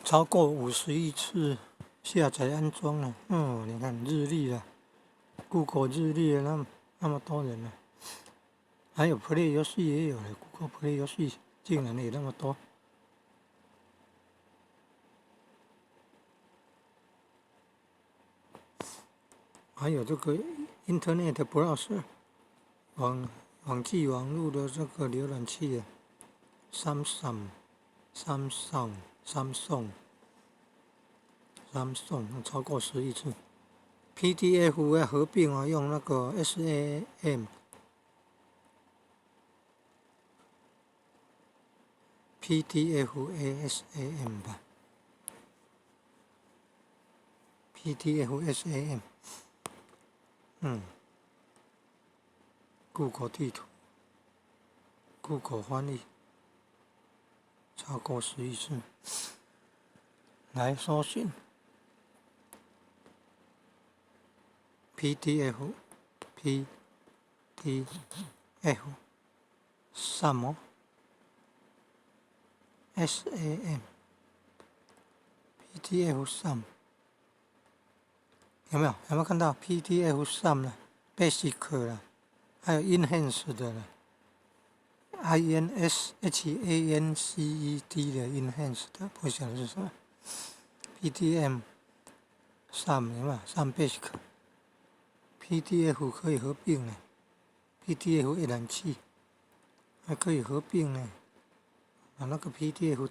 超过50亿次下载安装了。你看日历啊 ，Google 日历那么多人呢、还有 Play 游戏也有了 ，Google Play 游戏竟然也那么多。还有这个 Internet Browser 网际网络的这个浏览器啊 ，Samsung 超过10亿次。PDF 要合并啊，用那个 SAM。PDF ASAM 吧 ，PDF SAM。Google 地图 ，Google 翻译，超过10亿次。来搜寻 PDF 什么 SAM PDF 有没有看到 PDF 了 Basic 了，还有 Enhanced 的了 INSHANCED 的 Enhanced 不晓得是什么 PDM 有没有Basic PDF 可以合并呢 PDF 浏览器还可以合并呢，把那个 PDF